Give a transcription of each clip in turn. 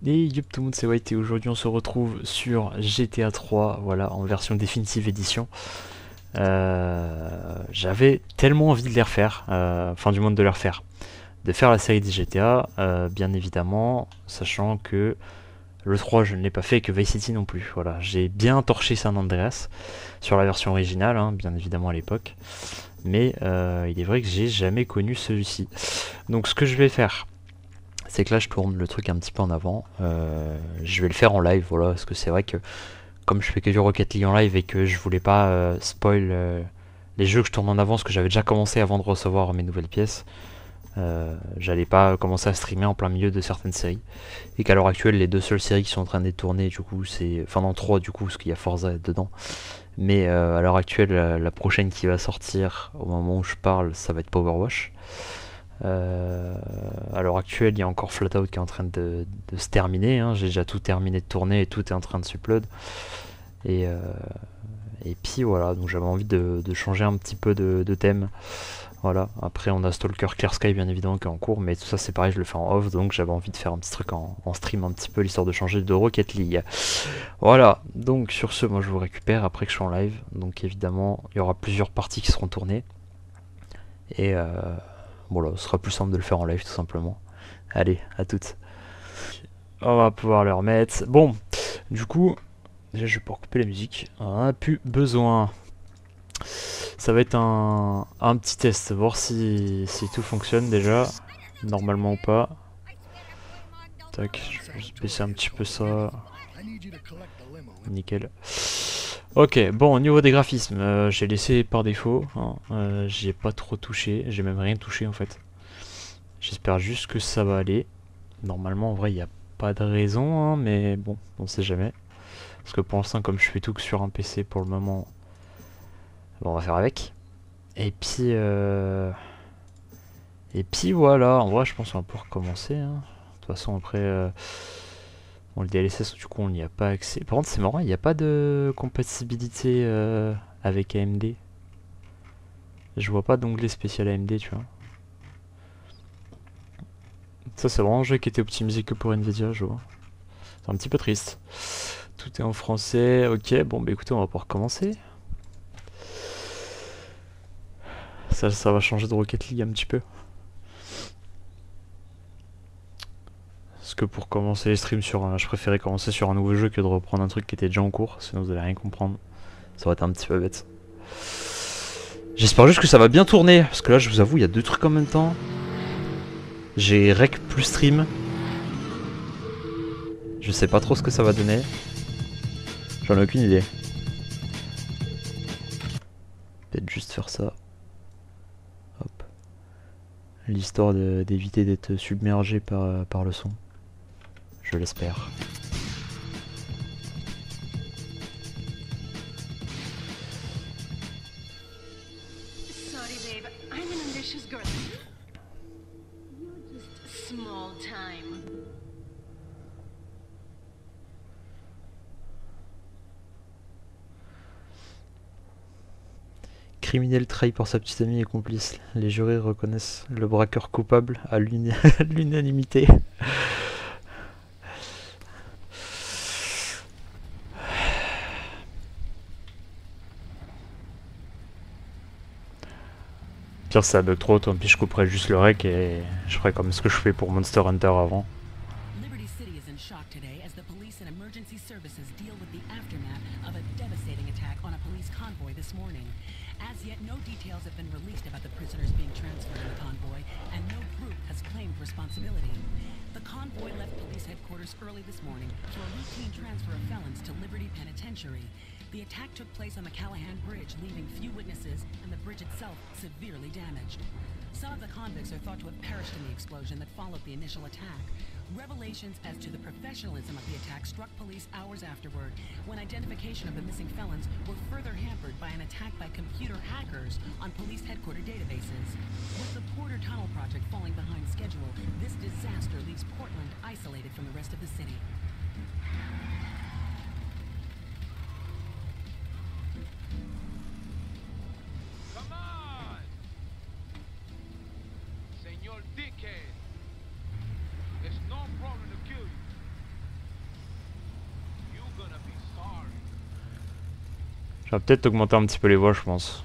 Et yup tout le monde, c'est White et aujourd'hui on se retrouve sur GTA 3, voilà, en version définitive édition. J'avais tellement envie de les refaire, enfin du moins de les refaire, de faire la série des GTA, bien évidemment, sachant que le 3 je ne l'ai pas fait et que Vice City non plus. Voilà, j'ai bien torché San Andreas sur la version originale, hein, bien évidemment à l'époque, mais il est vrai que j'ai jamais connu celui-ci. Donc ce que je vais faire, c'est que là je tourne le truc un petit peu en avant. Je vais le faire en live, voilà, parce que c'est vrai que comme je fais que du Rocket League en live et que je voulais pas spoil les jeux que je tourne en avant, parce que j'avais déjà commencé avant de recevoir mes nouvelles pièces, j'allais pas commencer à streamer en plein milieu de certaines séries. Et qu'à l'heure actuelle, les deux seules séries qui sont en train d'être tournées, du coup, c'est. Enfin, non, trois du coup, parce qu'il y a Forza dedans. Mais à l'heure actuelle, la prochaine qui va sortir au moment où je parle, ça va être Power Wash. À l'heure actuelle, il y a encore Flatout qui est en train de se terminer, hein. J'ai déjà tout terminé de tourner et tout est en train de s'upload. Et, euh, et puis voilà, donc j'avais envie de changer un petit peu de thème. Voilà, après on a Stalker Clear Sky bien évidemment qui est en cours, mais tout ça c'est pareil, je le fais en off, donc j'avais envie de faire un petit truc en stream un petit peu, l'histoire de changer de Rocket League. Voilà, donc sur ce, moi je vous récupère après que je suis en live, donc évidemment il y aura plusieurs parties qui seront tournées. Et voilà, ce sera plus simple de le faire en live tout simplement. Allez, à toutes. On va pouvoir le remettre. Bon, du coup, déjà je vais pouvoir couper la musique. On en a plus besoin. Ça va être un petit test, voir si tout fonctionne déjà. Normalement ou pas. Tac, je vais juste baisser un petit peu ça. Nickel. Ok, bon, au niveau des graphismes, j'ai laissé par défaut. Hein, j'y ai pas trop touché. J'ai même rien touché en fait. J'espère juste que ça va aller. Normalement, en vrai, il n'y a pas de raison, hein, mais bon, on sait jamais. Parce que pour l'instant, comme je fais tout que sur un PC pour le moment, bon, on va faire avec. Et puis, voilà, en vrai, je pense qu'on va pouvoir commencer. Hein. De toute façon, après, bon, le DLSS, du coup, on n'y a pas accès. Par contre, c'est marrant, il n'y a pas de compatibilité avec AMD. Je vois pas d'onglet spécial AMD, tu vois. Ça, c'est vraiment un jeu qui était optimisé que pour Nvidia, je vois. C'est un petit peu triste. Tout est en français. Ok, bon, bah écoutez, on va pouvoir commencer. Ça va changer de Rocket League un petit peu. Parce que pour commencer les streams sur un... Je préférais commencer sur un nouveau jeu que de reprendre un truc qui était déjà en cours. Sinon, vous allez rien comprendre. Ça va être un petit peu bête. J'espère juste que ça va bien tourner. Parce que là, je vous avoue, il y a deux trucs en même temps. J'ai rec plus stream. Je sais pas trop ce que ça va donner. J'en ai aucune idée. Peut-être juste faire ça. Hop. L'histoire d'éviter d'être submergé par le son. Je l'espère. Sorry, babe. I'm an ambitious girl. You're just small time. Criminel trahi par sa petite amie et complice. Les jurés reconnaissent le braqueur coupable à l'unanimité. Pire, ça bug trop, tant pis je couperai juste le rec et je ferai comme ce que je fais pour Monster Hunter avant. Liberty City is in shock today as the police and emergency services deal with the aftermath of a devastating attack on a police convoy this morning. As yet, no details have been released about the prisoners being transferred in the convoy, and no group has claimed responsibility. The convoy left police headquarters early this morning for a routine transfer of felons to Liberty Penitentiary. The attack took place on the Callahan Bridge, leaving few witnesses and the bridge itself severely damaged. Some of the convicts are thought to have perished in the explosion that followed the initial attack. Revelations as to the professionalism of the attack struck police hours afterward, when identification of the missing felons were further hampered by an attack by computer hackers on police headquarter databases. With the Porter Tunnel project falling behind schedule, this disaster leaves Portland isolated from the rest of the city. Come on! Senor Dickhead! It's no problem to kill you. Je vais peut-être augmenter un petit peu les voix, je pense.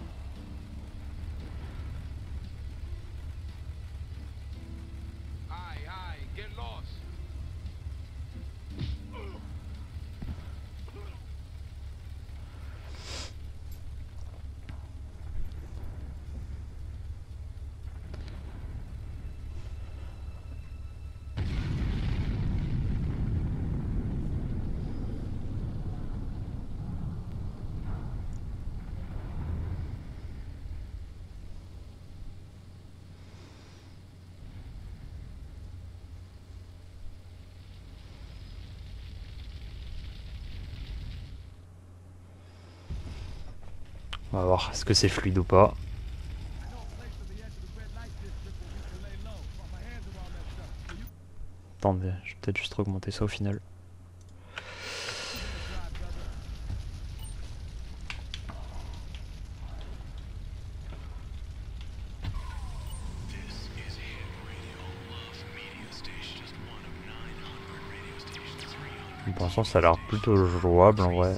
Aye, aye, get lost. On va voir est-ce que c'est fluide ou pas. Attendez, je vais peut-être juste augmenter ça au final. Pour l'instant ça a l'air plutôt jouable en vrai.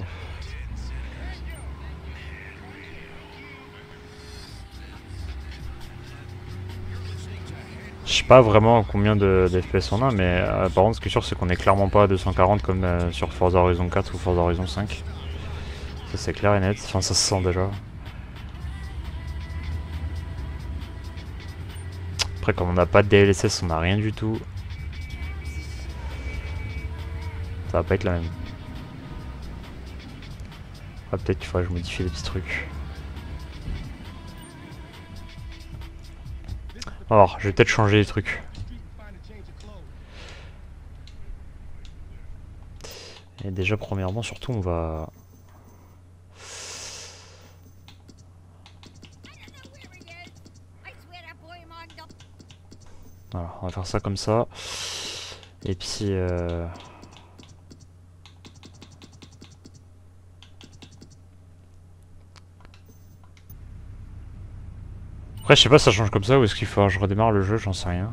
Je sais pas vraiment combien de FPS on a, mais par contre ce qui est sûr c'est qu'on est clairement pas à 240 comme sur Forza Horizon 4 ou Forza Horizon 5. Ça c'est clair et net, enfin ça se sent déjà. Après comme on n'a pas de DLSS, on n'a rien du tout. Ça va pas être la même. Ah, peut-être qu'il faudrait que je modifie les petits trucs. Alors, je vais peut-être changer les trucs. Et déjà, premièrement, surtout, on va... Voilà, on va faire ça comme ça. Et puis... Après, je sais pas si ça change comme ça ou est-ce qu'il faut que je redémarre le jeu, j'en sais rien.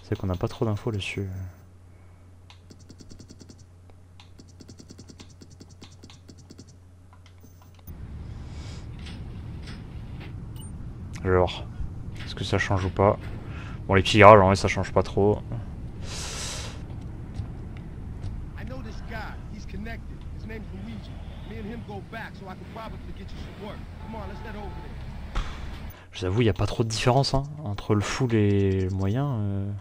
C'est qu'on n'a pas trop d'infos dessus. Alors, est-ce que ça change ou pas? Bon, les petits garages, en vrai, ça change pas trop. Je vous avoue, il n'y a pas trop de différence hein, entre le full et le moyen.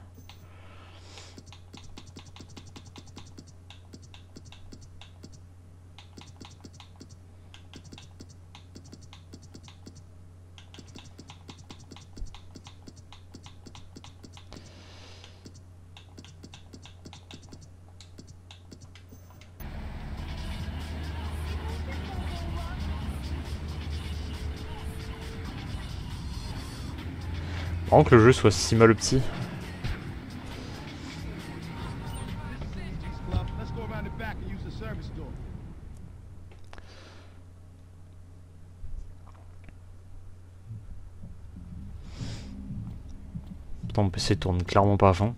Vraiment que le jeu soit si mal petit. Pourtant mon PC tourne clairement pas à fond.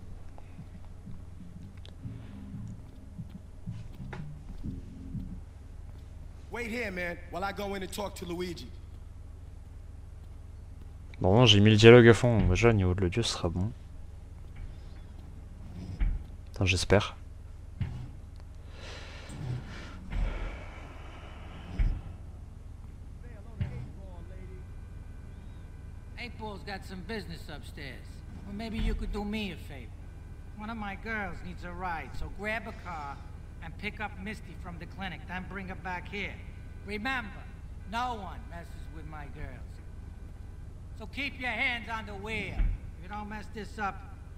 Wait here, man, while I go in and talk to Luigi. Bon, j'ai mis le dialogue à fond, déjà au niveau de l'audio ce sera bon. Enfin, j'espère. Eightball's got some business upstairs. Well, maybe you could do me a favor. One of my girls needs a ride, so grab a car and pick up Misty from the clinic, then bring her back here. Remember, no one messes with my girls. So keep your hands on the wheel. If you don't mess this up,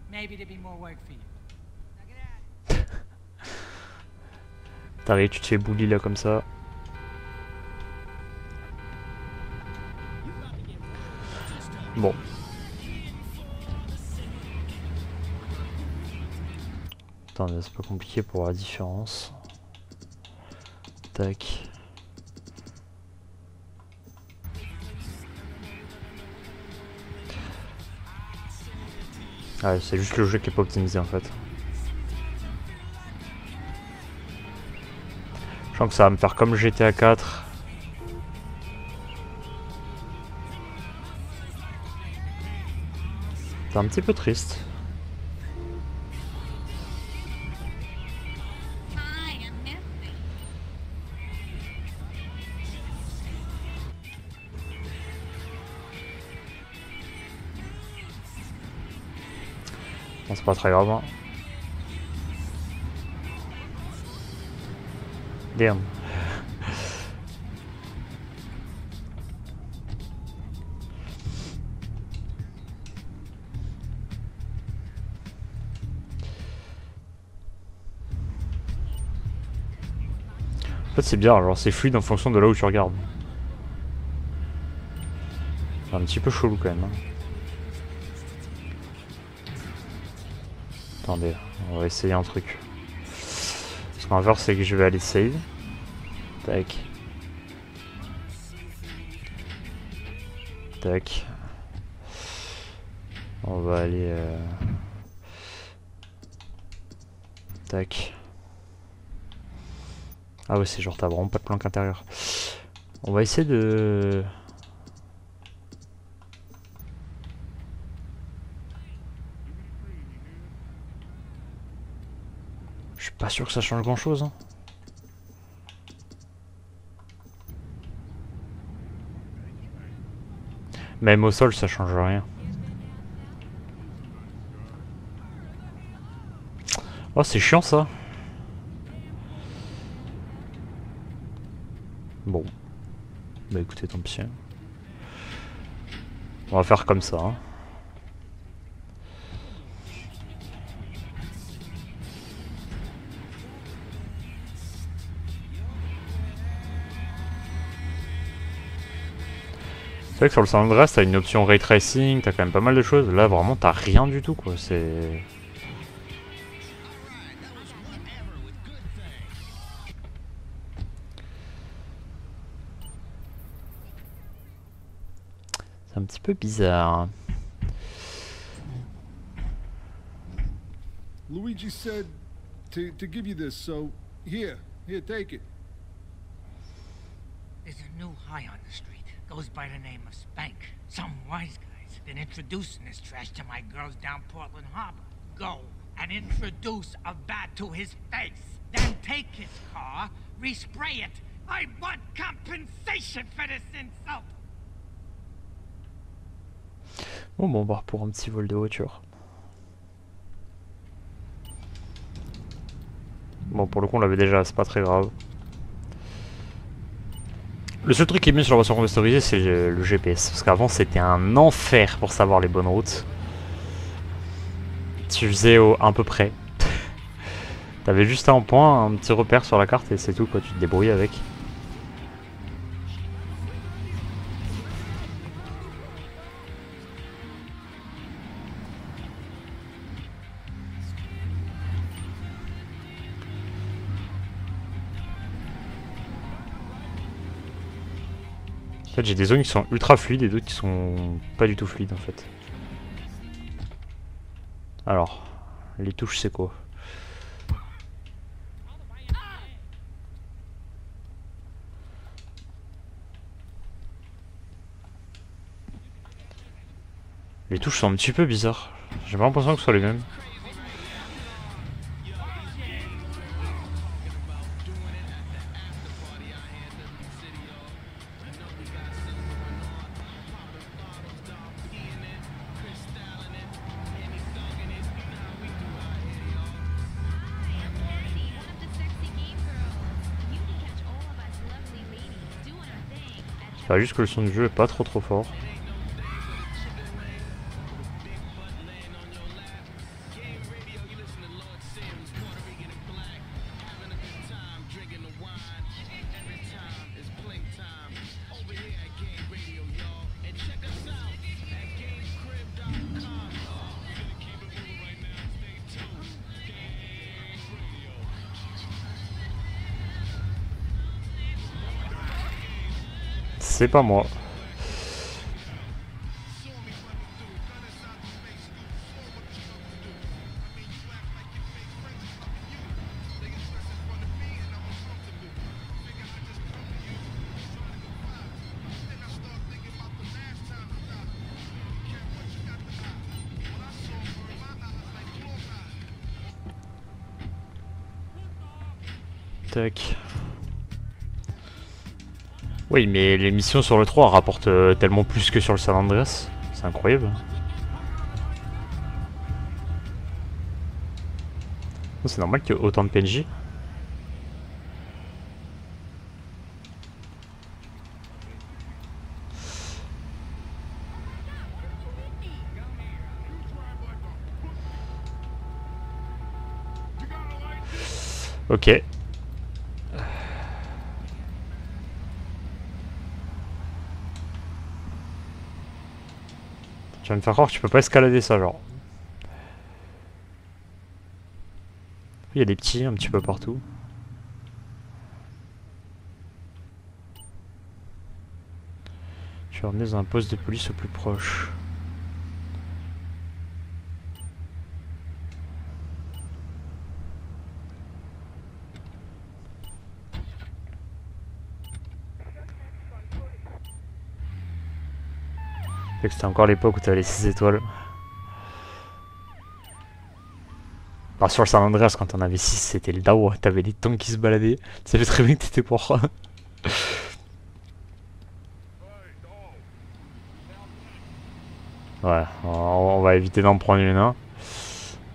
maybe there'll be more work for you. T'arrives, tu te fais bully là comme ça. Bon. Attendez, c'est pas compliqué pour voir la différence. Tac. Ah, c'est juste le jeu qui est pas optimisé en fait. Je sens que ça va me faire comme GTA 4. C'est un petit peu triste. Hi, I'm Misty. Bon, c'est pas très grave. Hein. Damn. En fait c'est bien, genre c'est fluide en fonction de là où tu regardes. C'est un petit peu chelou quand même. Hein. Attendez, on va essayer un truc. Ce qu'on va faire c'est que je vais aller save. Tac. Tac. On va aller... Tac. Ah ouais c'est genre t'as vraiment pas de planque intérieure. On va essayer de... Je suis pas sûr que ça change grand chose. Hein. Même au sol ça change rien. Oh c'est chiant ça. Bon. Bah écoutez tant pis. On va faire comme ça. Hein. C'est vrai que sur le San Andreas t'as une option Ray Tracing, t'as quand même pas mal de choses. Là vraiment t'as rien du tout quoi. C'est... C'est un petit peu bizarre. Luigi said to give you this, so here, take it. There's a new high on the street. Goes by the name of Spank. Some wise guys been introducing this trash to my girls down Portland Harbor. Go and introduce a bat to his face. Then take his car, respray it. I want compensation for this insult. Bon, on va pour un petit vol de voiture. Bon, pour le coup, on l'avait déjà, c'est pas très grave. Le seul truc qui est mieux sur la version remasterisée, c'est le GPS. Parce qu'avant, c'était un enfer pour savoir les bonnes routes. Tu faisais au à peu près. T'avais juste un point, un petit repère sur la carte et c'est tout, quoi. Tu te débrouilles avec. En fait, j'ai des zones qui sont ultra fluides et d'autres qui sont pas du tout fluides en fait. Alors, les touches c'est quoi? Les touches sont un petit peu bizarres. J'ai pas l'impression que ce soit les mêmes. C'est juste que le son du jeu est pas trop fort. C'est pas moi. Tac. Oui, mais les missions sur le 3 rapportent tellement plus que sur le San Andreas. C'est incroyable. C'est normal qu'il y ait autant de PNJ. Ok. Tu vas me faire croire que tu peux pas escalader ça, genre. Il y a des petits un petit peu partout. Je vais emmener dans un poste de police au plus proche. C'était encore l'époque où tu avais les 6 étoiles. Enfin, sur le San Andreas, quand on avait 6, c'était le DAO. T'avais des tanks qui se baladaient. Tu savais très bien que t'étais pour. Ouais, on va éviter d'en prendre une.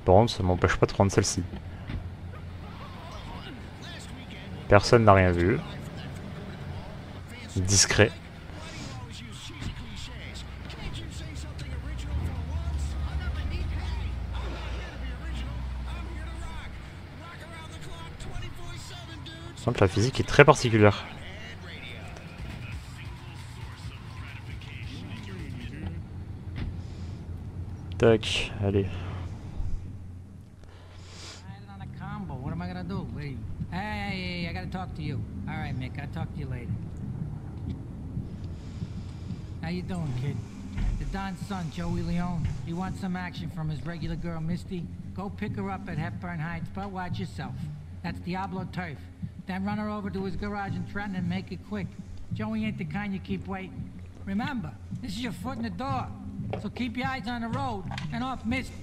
Par contre, ça m'empêche pas de prendre celle-ci. Personne n'a rien vu. Discret. Donc la physique est très particulière. Tac, allez. On a combo. What am I gonna do? Wait. Hey, I gotta talk to you. All right, Mick. I'll talk to you later. How you doing, kid? The Don's son, Joey Leone. He wants some action from his regular girl, Misty. Go pick her up at Hepburn Heights, but watch yourself. That's Diablo turf. Then run her over to his garage in Trenton and make it quick. Joey ain't the kind you keep waiting. Remember, this is your foot in the door. So keep your eyes on the road and off Misty.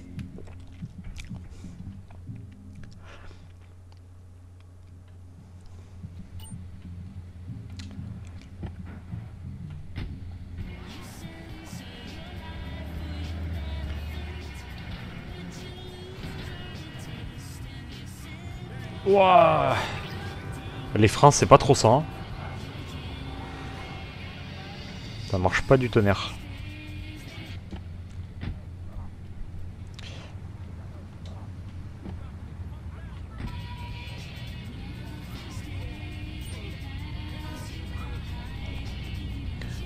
Wouah. Les freins, c'est pas trop ça. Hein. Ça marche pas du tonnerre.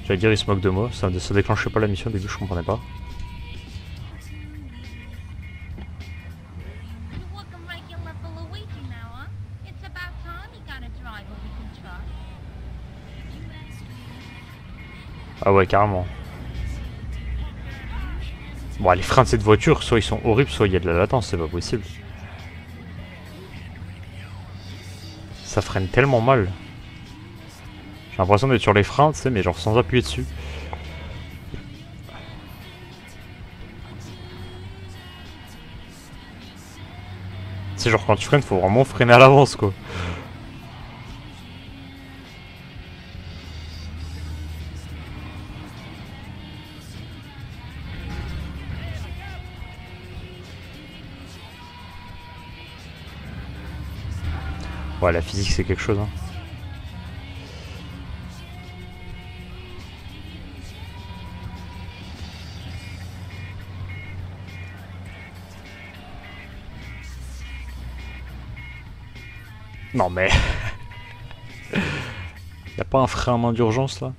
J'allais dire il se moque de moi, ça déclenchait pas la mission au début, je comprenais pas. Ah ouais, carrément. Bon, les freins de cette voiture, soit ils sont horribles, soit il y a de la latence, c'est pas possible. Ça freine tellement mal. J'ai l'impression d'être sur les freins, tu sais, mais genre sans appuyer dessus. C'est genre quand tu freines, faut vraiment freiner à l'avance, quoi. Ouais, la physique c'est quelque chose, hein. Non mais... Y'a pas un frein à main d'urgence là?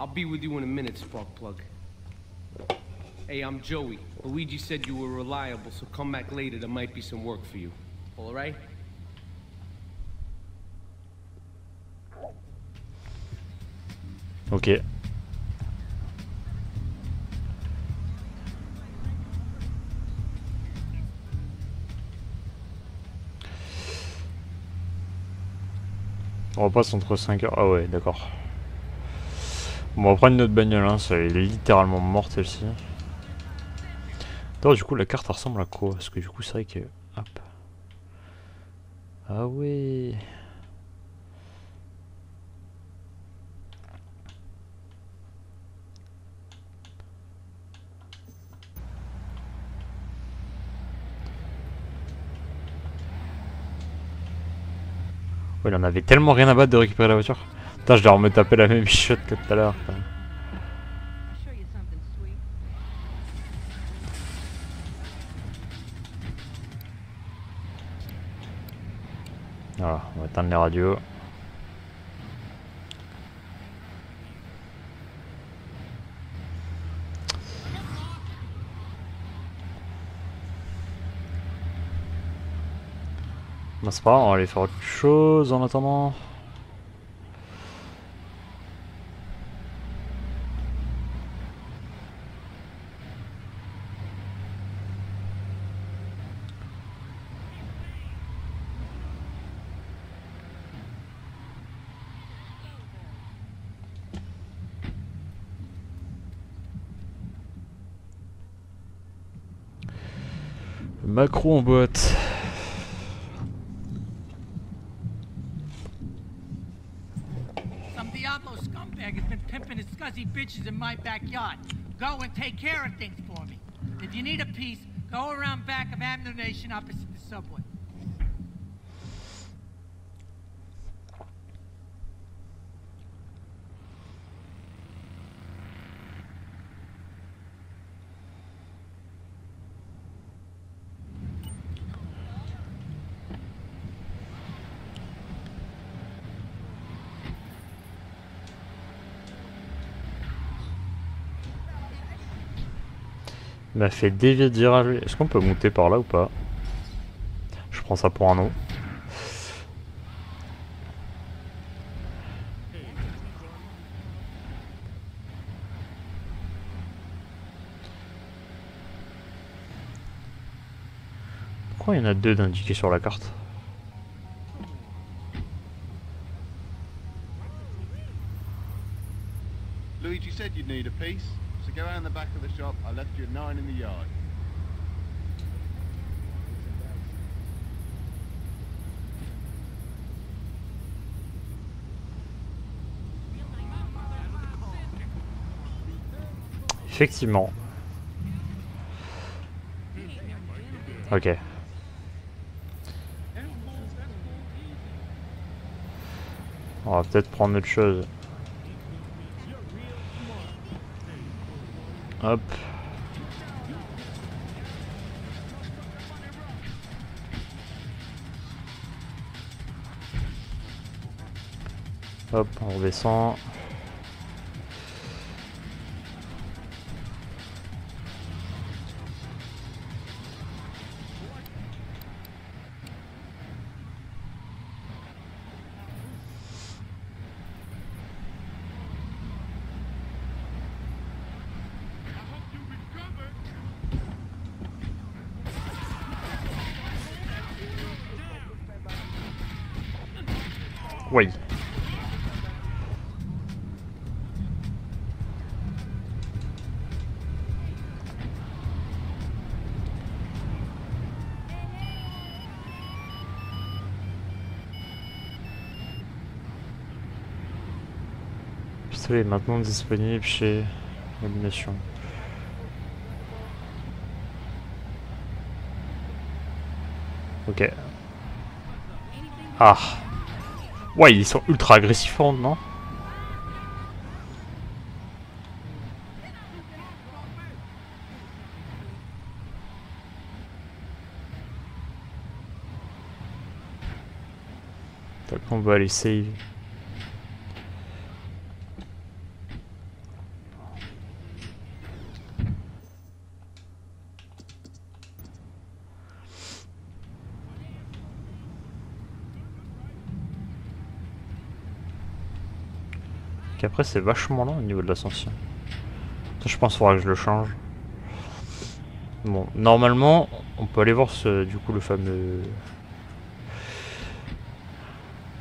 I'll be with you in a minute, Sparkplug. Hey, I'm Joey. Luigi said you were reliable, so come back later. There might be some work for you. All right? Ok. On repasse entre 5 heures. Ah ouais, d'accord. Bon, on va prendre notre bagnole, hein. Ça, elle est littéralement morte celle-ci. Du coup, la carte ressemble à quoi? Parce que du coup, c'est vrai que... Hop. Ah ouais. Ouais, il en avait tellement rien à battre de récupérer la voiture. Putain, je dois me taper la même shot que tout à l'heure. Voilà, on va éteindre les radios. Bon, c'est pas grave, on va aller faire autre chose en attendant. Macro en boîte. Some Diablo scumbag has been pimping his scuzzy bitches in my backyard. Go and take care of things for me. If you need a piece, go around back of Ammunition opposite the subway. Il m'a fait dévier de virage. Est-ce qu'on peut monter par là ou pas? Je prends ça pour un non. Pourquoi il y en a deux d'indiqués sur la carte? Luigi said you'd need a piece, so go around the back of the shop. I left you 9 in the yard. Effectivement. Ok. On va peut-être prendre autre chose. Hop. Hop, on redescend. Oui. Pistolet est maintenant disponible chez Ammunition. Ok. Ah. Ouais, ils sont ultra agressifs, non? Donc on va aller save. Après c'est vachement lent au niveau de l'ascension. Je pense qu'il faudra que je le change. Bon, normalement, on peut aller voir du coup le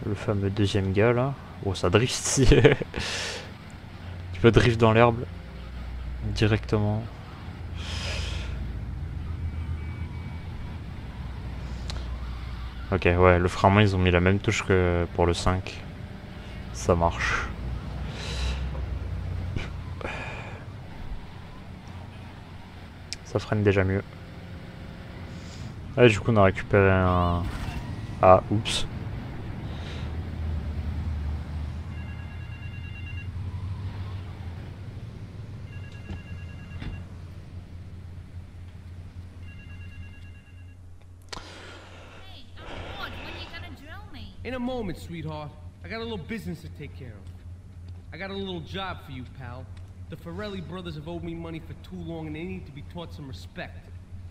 Le fameux deuxième gars là. Oh, ça drift ici. Tu peux drift dans l'herbe directement. Ok, ouais, le frein à main, ils ont mis la même touche que pour le 5. Ça marche. Ça freine déjà mieux. Ah, du coup, on a récupéré un... Ah, oups. In a moment, sweetheart. I got a little business to take care of. I got a little job for you, pal. The Ferrelli brothers have owed me money for too long and they need to be taught some respect.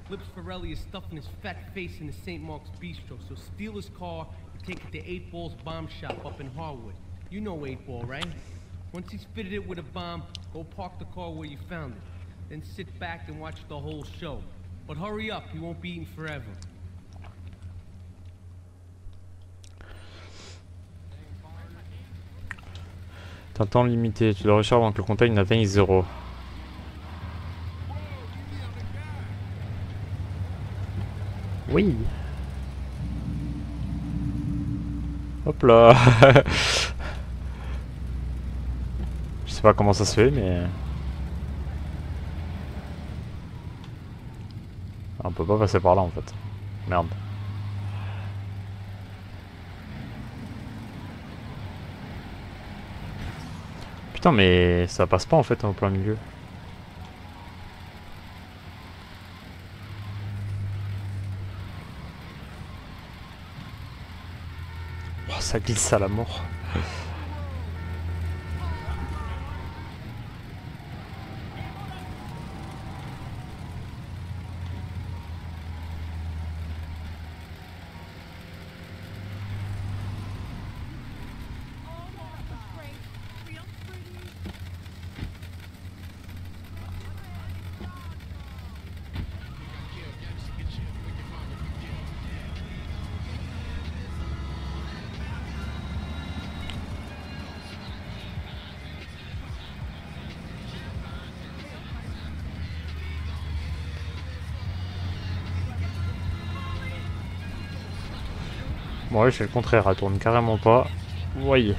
Lips Ferrelli is stuffing his fat face in the St. Mark's Bistro, so steal his car and take it to 8 Ball's bomb shop up in Harwood. You know 8 Ball, right? Once he's fitted it with a bomb, go park the car where you found it. Then sit back and watch the whole show. But hurry up, he won't be eating forever. T'as un temps limité, tu dois réussir avant que le contact n'atteigne 0. Oui. Hop là. Je sais pas comment ça se fait, mais... On peut pas passer par là en fait. Merde. Putain, mais ça passe pas en fait en plein milieu. Oh, ça glisse à la mort. Bon, ouais, c'est le contraire, elle tourne carrément pas. Voyez.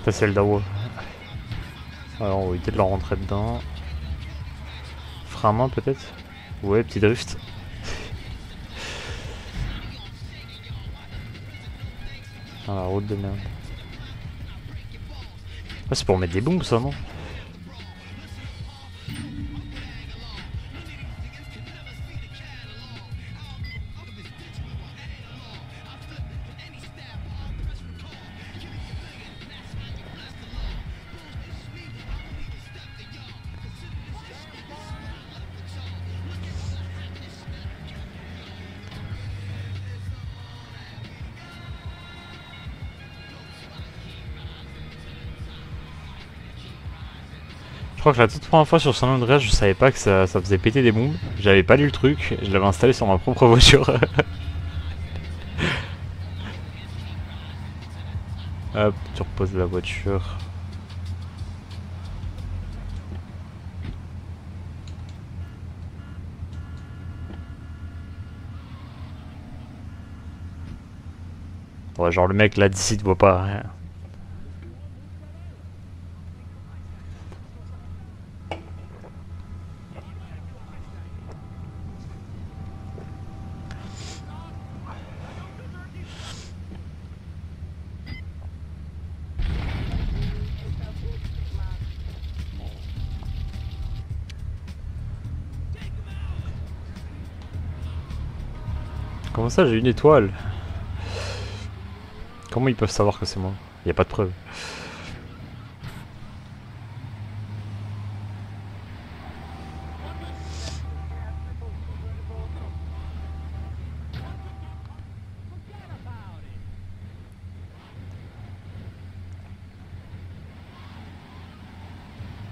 Ça, c'est le Dawa. Alors, on va éviter de leur rentrer dedans. Frein à main, peut-être. Ouais, petit drift. Ah, la route de merde. Ah, c'est pour mettre des bombes, ça, non? Je crois que la toute première fois sur San Andreas, je savais pas que ça faisait péter des bombes. J'avais pas lu le truc, je l'avais installé sur ma propre voiture. Hop, tu reposes la voiture. Ouais, genre le mec là d'ici ne voit pas rien. Comment ça, j'ai une étoile? Comment ils peuvent savoir que c'est moi? Il n'y a pas de preuve.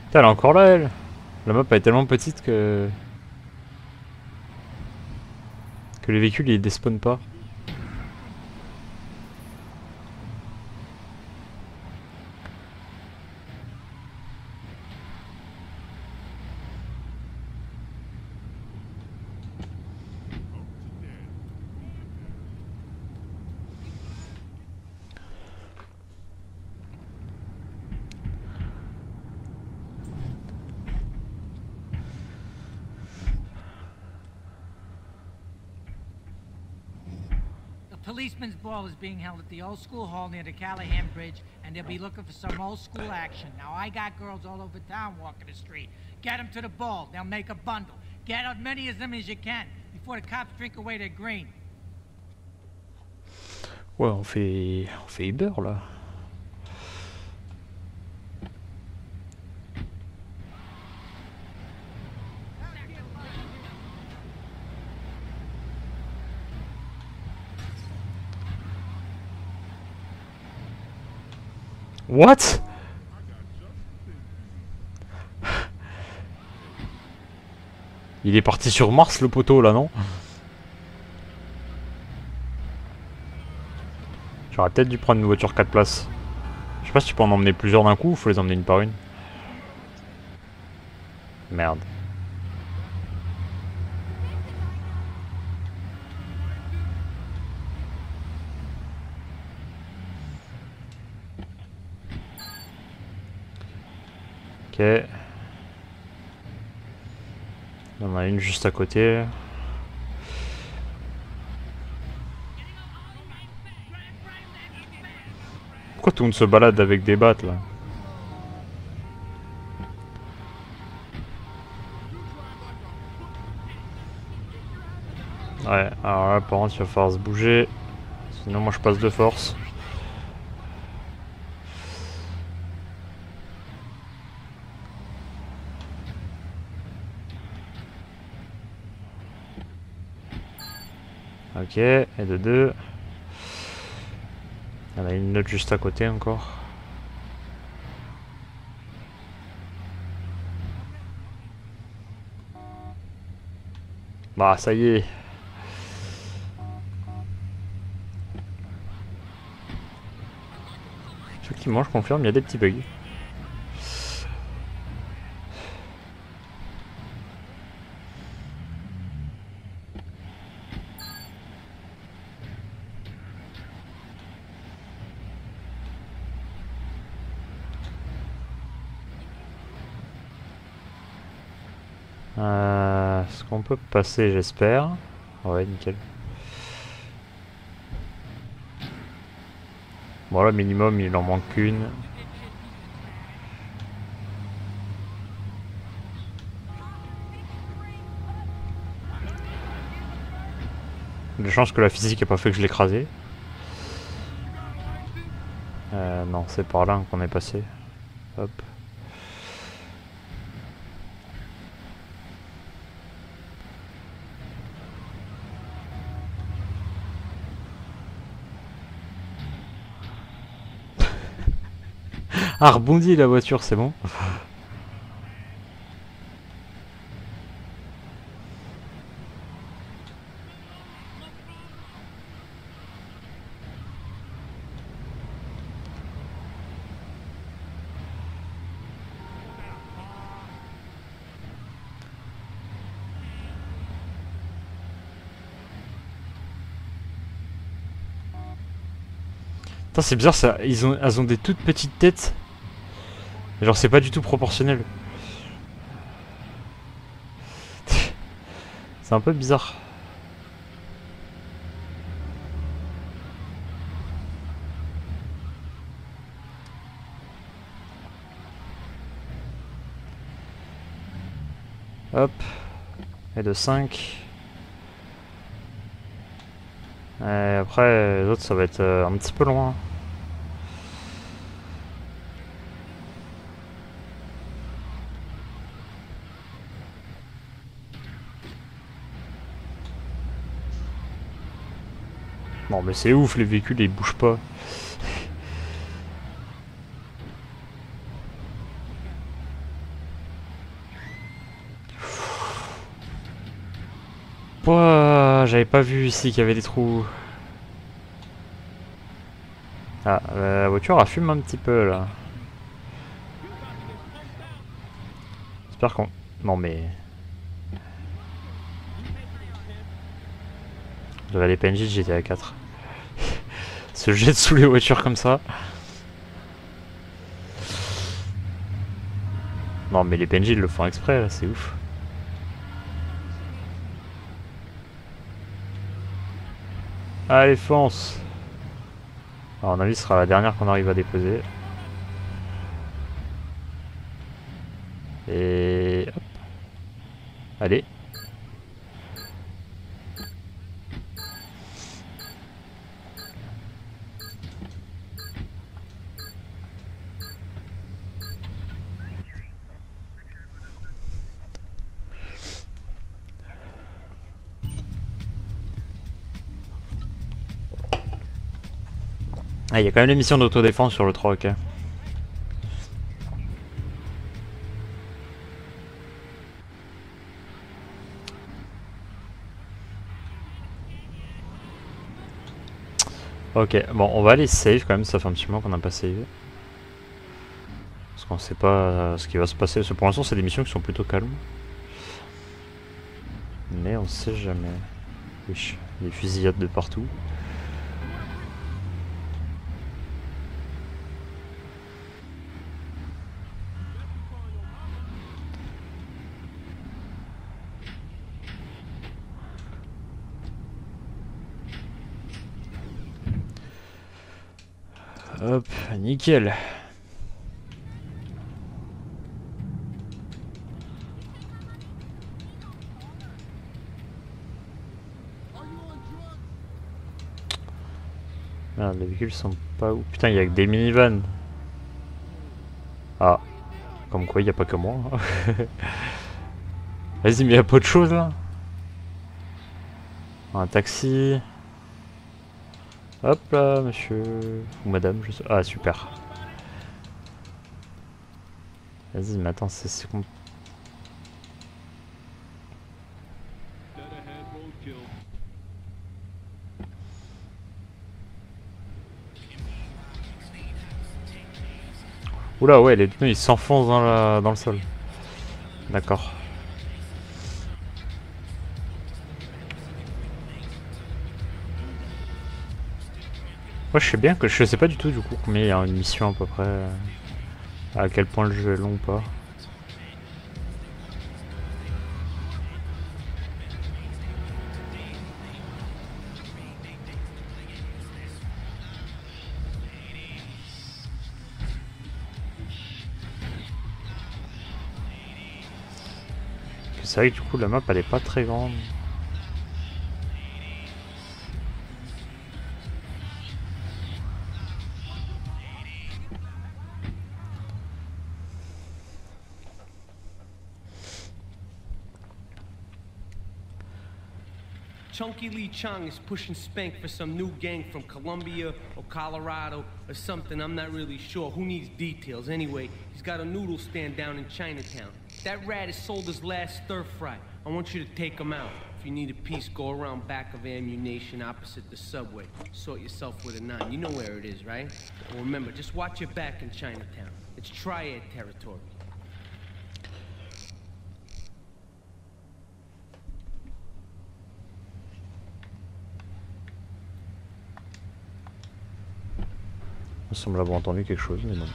Putain, elle est encore là, elle. La map est tellement petite que Que les véhicules ils despawnent pas. Policeman's ball is being held at the old school hall near the Callahan Bridge, and they'll be looking for some old school action. Now, I got girls all over town walking the street. Get them to the ball. They'll make a bundle. Get as many of them as you can before the cops drink away their green. Ouais, on fait Uber là. What? Il est parti sur Mars le poteau là, non? J'aurais peut-être dû prendre une voiture 4 places. Je sais pas si tu peux en emmener plusieurs d'un coup ou faut les emmener une par une. Merde. Ok. Il y en a une juste à côté. Pourquoi tout le monde se balade avec des battes là? Ouais, alors là par contre il va falloir se bouger. Sinon moi je passe de force. Ok, et de deux. Il y en a une autre juste à côté encore. Bah ça y est. Effectivement, je confirme, il y a des petits bugs. Est-ce qu'on peut passer, j'espère? Ouais, nickel. Bon là, minimum, il en manque qu'une. De chance que la physique n'a pas fait que je l'écrasais. Non, c'est par là qu'on est passé. Hop. Ah, rebondit la voiture, c'est bon. Putain, c'est bizarre ça, elles ont des toutes petites têtes. Genre c'est pas du tout proportionnel. C'est un peu bizarre. Hop. Et de 5. Et après les autres ça va être un petit peu loin. Non mais c'est ouf, les véhicules ils bougent pas. Ouah. Ah, j'avais pas vu ici qu'il y avait des trous. Ah, la voiture elle fume un petit peu là. J'espère qu'on... Non mais... J'avais les PNJ de GTA 4. Se jette sous les voitures comme ça. Non mais les PNJ ils le font exprès là, c'est ouf. Allez fonce. Alors, à mon avis ce sera la dernière qu'on arrive à déposer. Et... hop. Allez. Ah, il y a quand même l'émission d'autodéfense sur le 3, ok. Ok, bon, on va aller save quand même, ça fait un petit moment qu'on n'a pas save. Parce qu'on sait pas ce qui va se passer. Pour l'instant, c'est des missions qui sont plutôt calmes. Mais on sait jamais. Wesh, des fusillades de partout. Hop, nickel. Merde, les véhicules sont pas où? Putain, il y a que des minivans. Ah, comme quoi il n'y a pas que moi. Vas-y, mais il y a pas de choses là. Un taxi. Hop là, monsieur. Ou madame, je sais. Ah, super. Vas-y, mais attends, c'est con. Oula, ouais, les pneus ils s'enfoncent dans le sol. D'accord. Moi je sais bien que je sais pas du tout du coup combien il y a une mission à peu près. À quel point le jeu est long ou pas. C'est vrai que du coup la map elle est pas très grande. Chunky Lee Chong is pushing Spank for some new gang from Colombia or Colorado or something. I'm not really sure. Who needs details? Anyway, he's got a noodle stand down in Chinatown. That rat has sold his last stir fry. I want you to take him out. If you need a piece, go around back of Ammunition opposite the subway. Sort yourself with a 9. You know where it is, right? Well, remember, just watch your back in Chinatown. It's Triad territory. Il semble avoir entendu quelque chose, mais non.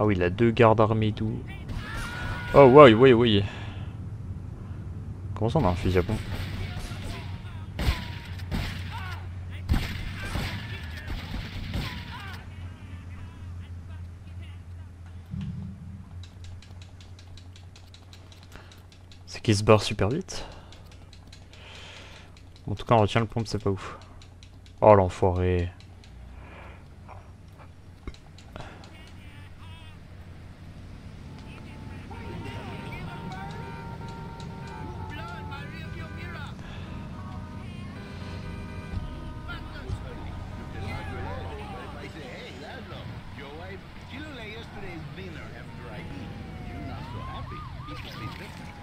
Ah oui, il a 2 gardes armés d'où? Oh ouais, oui, oui. Comment ça on a un fusil à pompe? C'est qu'il se barre super vite. En tout cas, on retient le pompe, c'est pas ouf. Oh l'enfoiré.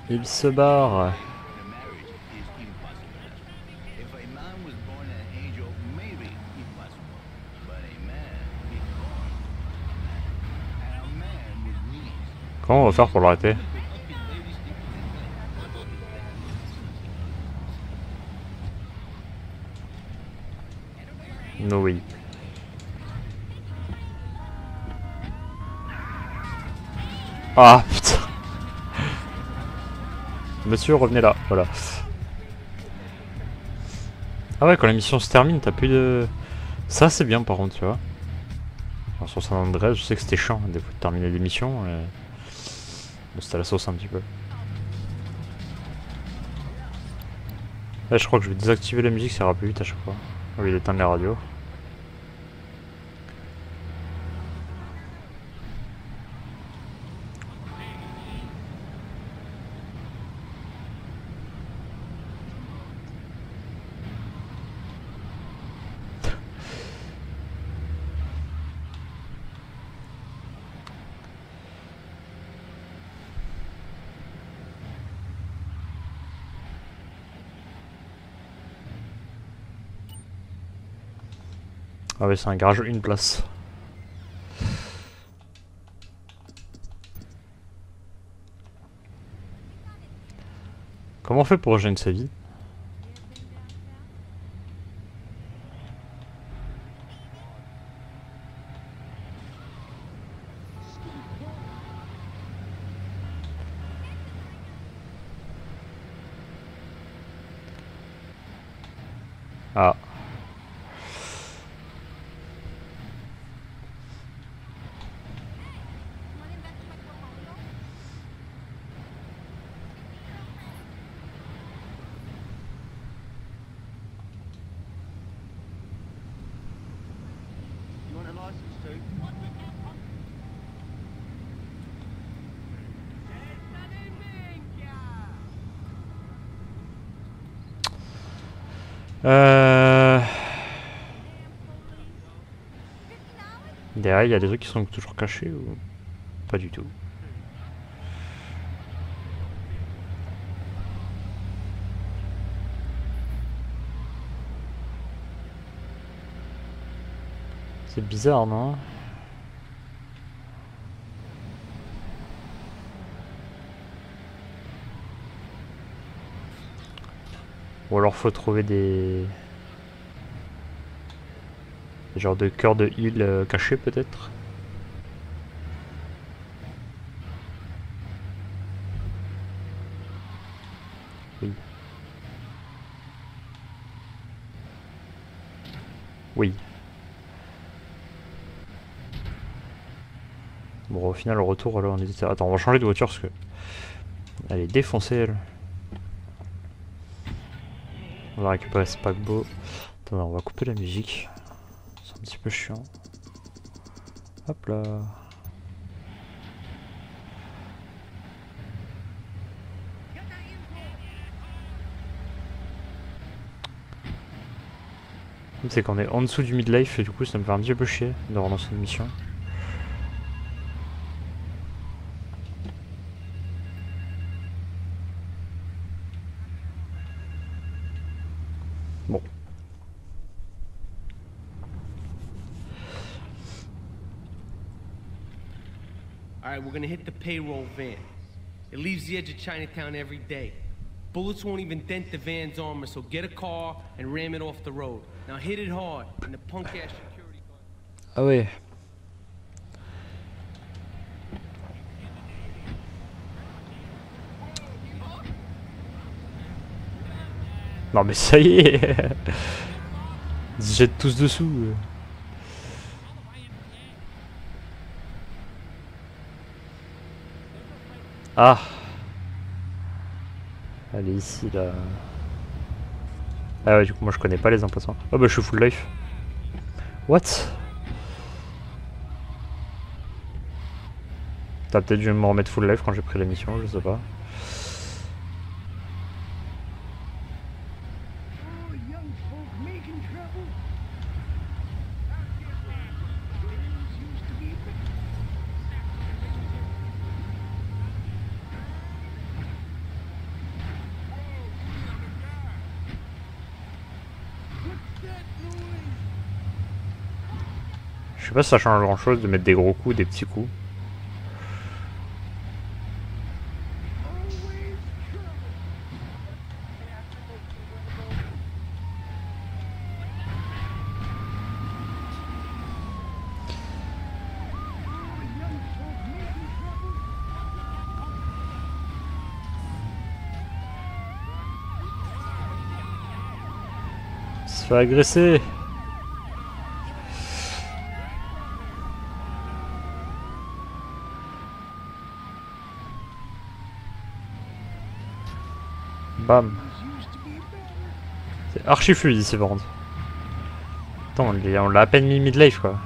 Il se barre. Comment on va faire pour l'arrêter? No way. Ah putain. Monsieur, revenez là, voilà. Ah ouais, quand la mission se termine, t'as plus de... Ça c'est bien par contre, tu vois. Alors, sur San Andreas, je sais que c'était chiant des fois de terminer des missions. Et... Bon, c'était la sauce un petit peu. Là, je crois que je vais désactiver la musique, ça ira plus vite à chaque fois. Oui, d'éteindre la radio. Ah ouais, c'est un garage, une place. Comment on fait pour rejoindre sa vie? Ah. You want a license too? Derrière, il y a des trucs qui sont toujours cachés ou pas du tout? C'est bizarre, non? Ou alors faut trouver des genres de cœurs de île cachés peut-être. Oui. Oui. Bon, au final, au retour, là, on était... Attends, on va changer de voiture parce que... Elle est défoncée, elle. On va récupérer ce paquebot. Attends, on va couper la musique. C'est un petit peu chiant. Hop là. C'est qu'on est en dessous du midlife et du coup ça me fait un petit peu chier de relancer une mission. Bon. Alright, we're gonna hit the payroll van. It leaves the edge of Chinatown every day. Bullets won't even dent the van's armor, so get a car and ram it off the road. Now hit it hard, and the punk-ass security guard... Ah ouais. Non mais ça y est. Ils se jettent tous dessous. Ah. Elle est ici là. Ah ouais, du coup, moi je connais pas les emplacements. Oh bah je suis full life. What? T'as peut-être dû me remettre full life quand j'ai pris la mission, je sais pas. Je sais pas si ça change grand chose de mettre des gros coups ou des petits coups. Se fait agresser. Bam. C'est archi fluide ici par contre. Attends, on l'a à peine mis mid-life quoi.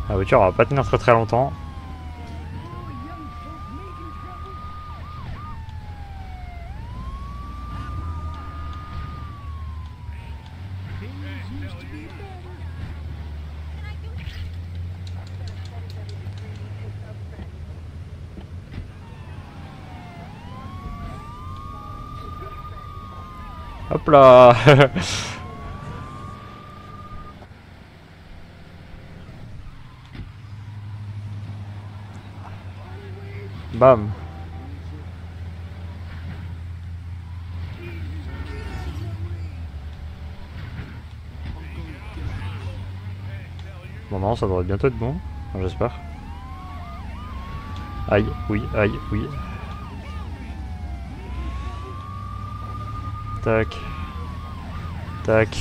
La voiture va pas tenir très très longtemps. Hop là. Bam. Bon non, ça devrait bientôt être bon, enfin, j'espère. Aïe, oui, aïe, oui. Tac. Tac.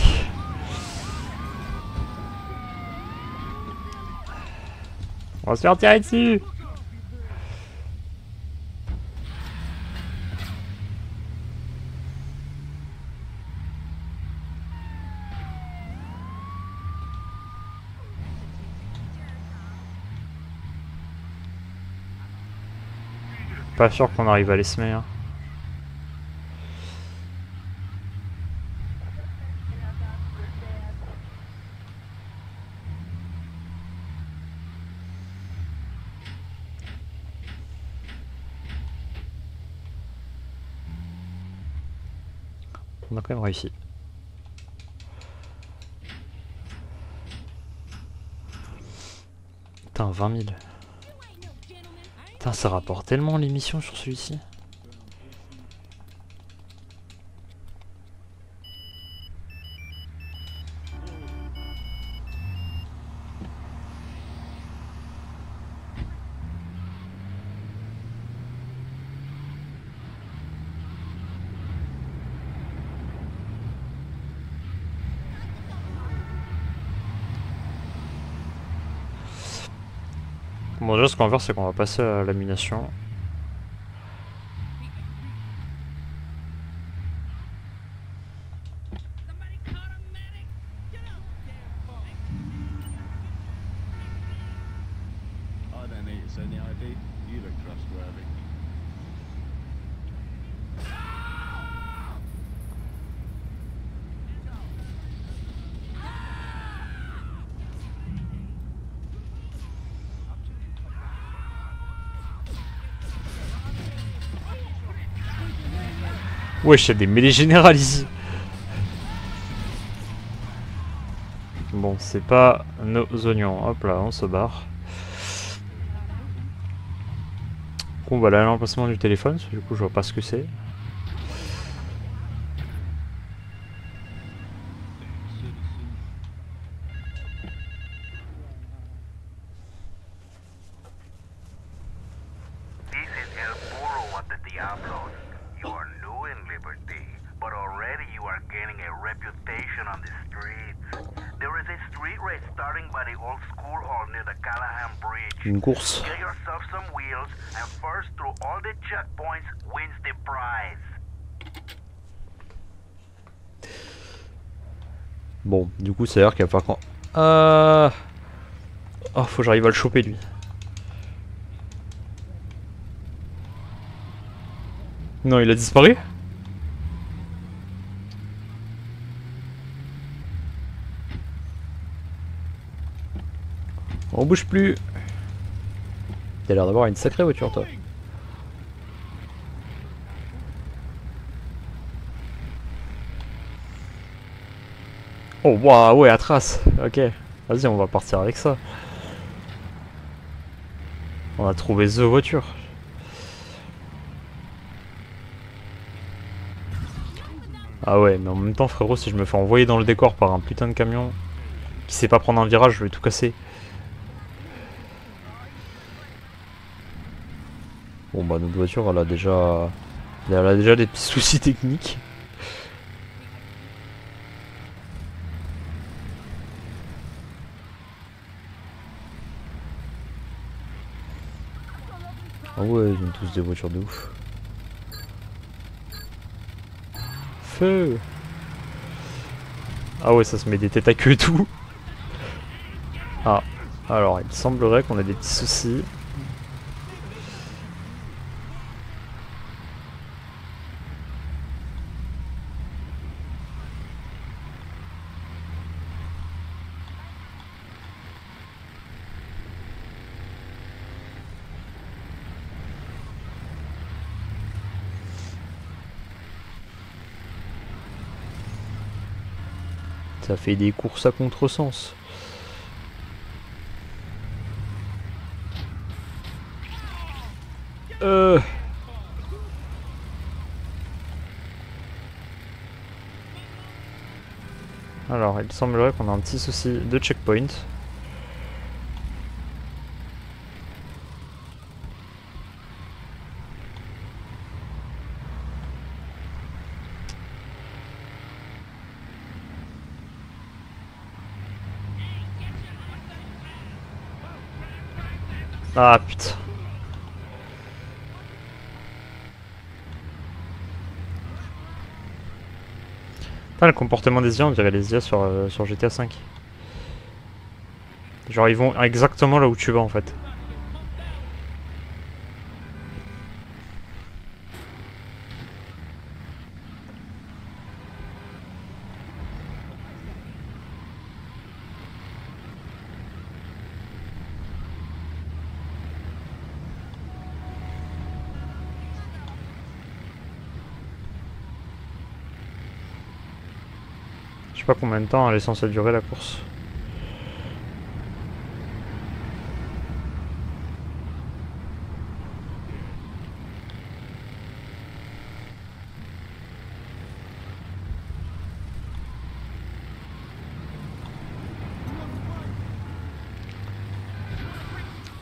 On va se faire tirer dessus. Pas sûr qu'on arrive à les semer. Hein. On a quand même réussi. Putain, 20 000. Putain, ça rapporte tellement l'émission sur celui-ci. Bon, déjà, ce qu'on va faire, c'est qu'on va passer à lamination. I don't need to send the ID. You look trustworthy. Wesh, y'a des mêlées générales ici. Bon, c'est pas nos oignons. Hop là, on se barre. On va aller à l'emplacement du téléphone, parce que du coup je vois pas ce que c'est. This is El Burro at the Diablos. You are new in Liberty, but already you are gaining a reputation on the streets. There is a street race starting by the old school hall near the Callahan Bridge. Une course. Get yourself some wheels, and first through all the checkpoints wins the prize. Bon, du coup, ça a l'air qu'il va falloir qu'on... Oh, faut que j'arrive à le choper, lui. Non, il a disparu? On bouge plus. T'as l'air d'avoir une sacrée voiture, toi. Oh, waouh, ouais, à trace. Ok. Vas-y, on va partir avec ça. On a trouvé the voiture. Ah ouais, mais en même temps, frérot, si je me fais envoyer dans le décor par un putain de camion qui sait pas prendre un virage, je vais tout casser. Bon bah notre voiture elle a déjà des petits soucis techniques. Ah ouais, ils ont tous des voitures de ouf. Feu! Ah ouais, ça se met des têtes à queue et tout. Ah, alors il semblerait qu'on ait des petits soucis. Ça fait des courses à contresens. Alors, il semblerait qu'on a un petit souci de checkpoint. Ah putain. Putain, le comportement des IA, on dirait les IA sur GTA V. Genre ils vont exactement là où tu vas en fait. Je sais pas combien de temps elle est censée durer la course.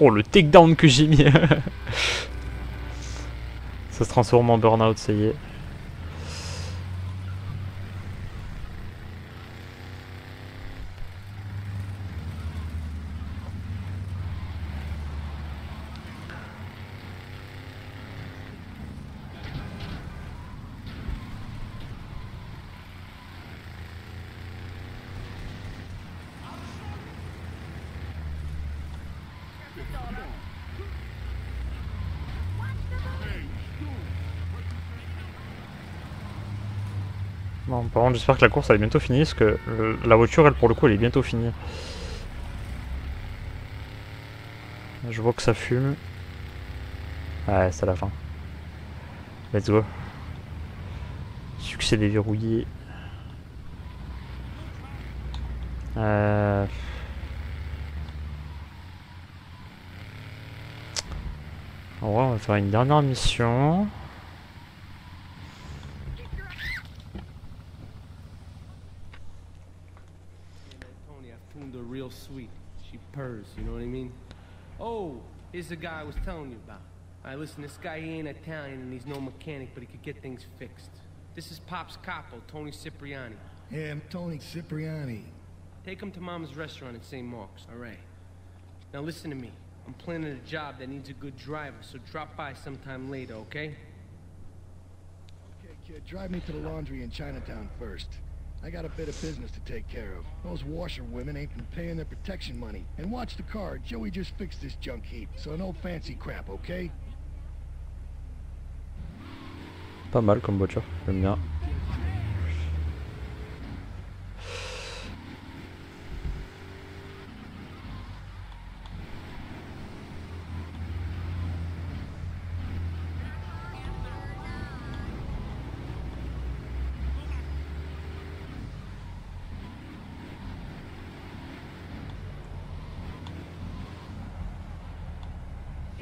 Oh le takedown que j'ai mis. Ça se transforme en burn-out, ça y est. Bon, par contre, j'espère que la course elle est bientôt finie, parce que la voiture, elle, pour le coup, elle est bientôt finie. Je vois que ça fume. Ouais, c'est à la fin. Let's go. Succès déverrouillé. On va faire une dernière mission. Real sweet. She purrs, you know what I mean? Oh, here's the guy I was telling you about. Alright, listen, this guy, he ain't Italian and he's no mechanic, but he could get things fixed. This is Pop's capo, Tony Cipriani. Yeah, I'm Tony Cipriani. Take him to Mama's restaurant at St. Mark's, alright? Now listen to me. I'm planning a job that needs a good driver, so drop by sometime later, okay? Okay, kid, drive me to the laundry in Chinatown first. I got a bit of business to take care of. Those washerwomen ain't been paying their protection money. And watch the car, Joey just fixed this junk heap, so no fancy crap, okay? Pas mal comme voiture, j'aime bien.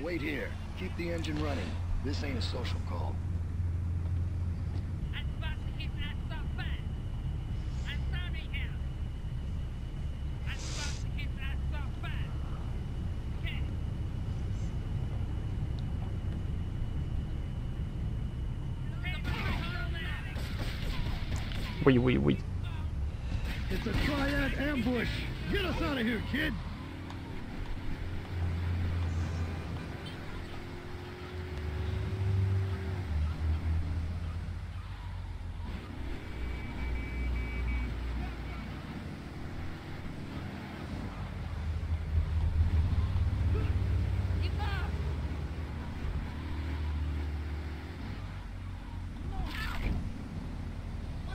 Wait here. Keep the engine running. This ain't a social call. Oui, oui, oui. It's a triad ambush. Get us out of here, kid.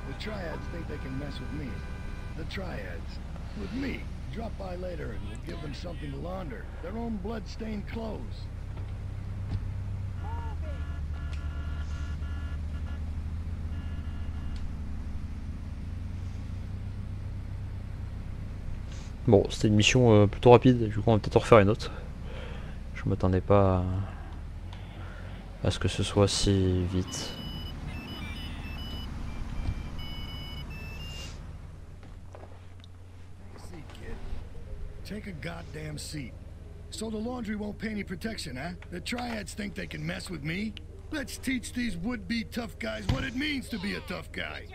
The Triads think they can mess with me. The Triads. With me. Drop by later and we'll give them something to launder. Their own blood-stained clothes. Bon, c'était une mission plutôt rapide, du coup on va peut-être en refaire une autre. Je m'attendais pas à ce que ce soit si vite. Take a goddamn seat. So the laundry won't pay any protection, huh? The Triads think they can mess with me? Let's teach these would-be tough guys what it means to be a tough guy.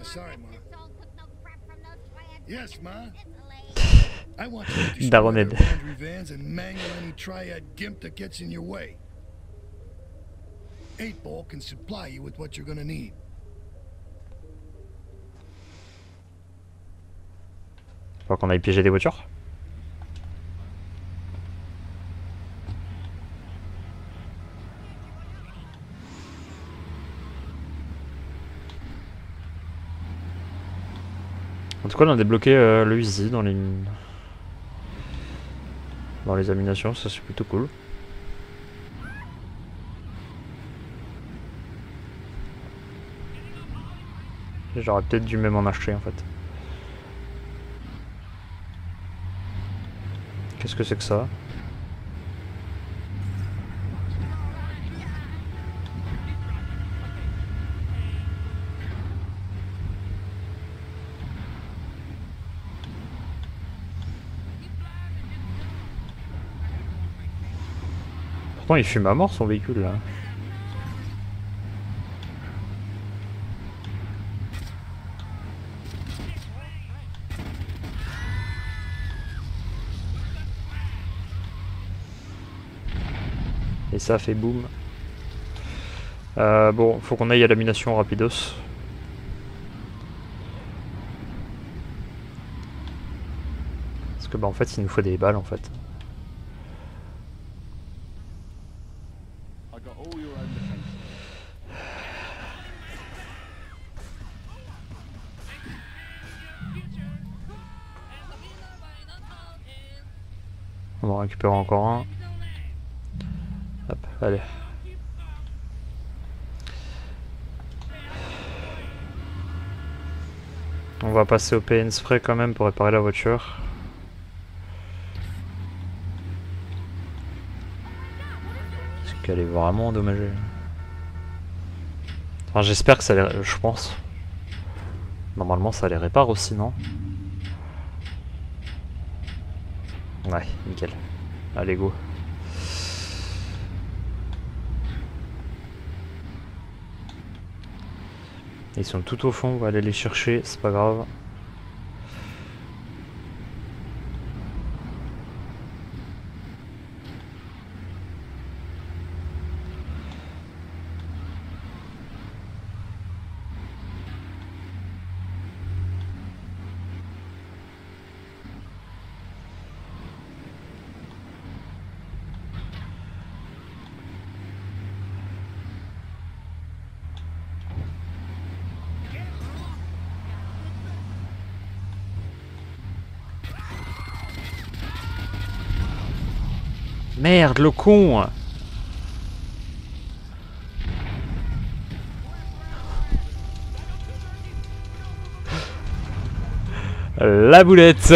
Sorry, Ma. Yes, Ma. I want you to destroy their laundry vans and mangle any Triad gimp that gets in your way. 8 Ball can supply you with what you're gonna need. Faut qu'on aille piéger des voitures. En tout cas, on a débloqué le Easy dans les animations, ça c'est plutôt cool. J'aurais peut-être dû même en acheter en fait. Qu'est-ce que c'est que ça? Pourtant il fume à mort son véhicule là. Et ça fait boum. Bon, faut qu'on aille à l'amination rapidos. Parce que bah en fait il nous faut des balles en fait. On va en récupérer encore un. Hop, allez. On va passer au PN Spray quand même pour réparer la voiture. Parce qu'elle est vraiment endommagée. Enfin, j'espère que ça les... Je pense. Normalement ça les répare aussi, non? Ouais, nickel. Allez, go. Ils sont tout au fond, on va aller les chercher, c'est pas grave. Merde, le con! La boulette!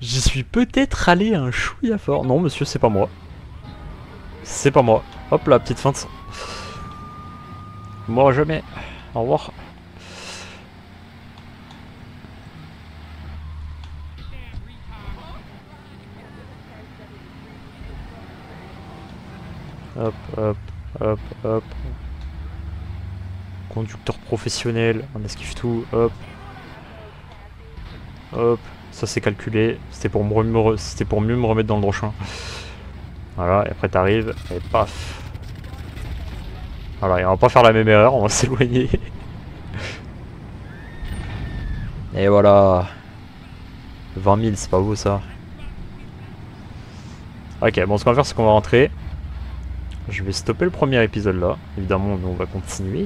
J'y suis peut-être allé un chouïa fort. Non, monsieur, c'est pas moi. C'est pas moi. Hop là, petite feinte. Moi jamais. Au revoir. Hop, hop, hop, hop. Conducteur professionnel, on esquive tout, hop. Hop, ça c'est calculé, c'était pour mieux me remettre dans le droit chemin. Voilà, et après t'arrives, et paf. Voilà, et on va pas faire la même erreur, on va s'éloigner. Et voilà. 20 000, c'est pas beau ça. Ok, bon, ce qu'on va faire, c'est qu'on va rentrer. Je vais stopper le premier épisode là. Évidemment, on va continuer.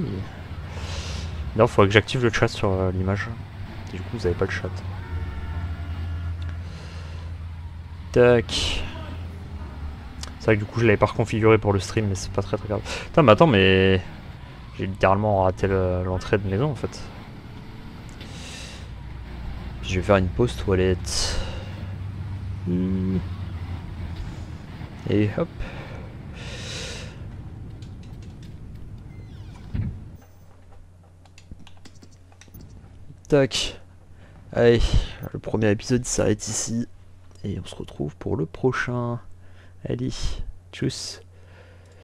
D'ailleurs, il faudrait que j'active le chat sur l'image. Du coup, vous avez pas le chat. Tac. C'est vrai que du coup, je l'avais pas reconfiguré pour le stream, mais c'est pas très grave. Putain, mais attends, mais j'ai littéralement raté l'entrée de maison en fait. Je vais faire une pause toilette. Et hop. Tac. Allez, le premier épisode s'arrête ici. Et on se retrouve pour le prochain. Allez, tchuss.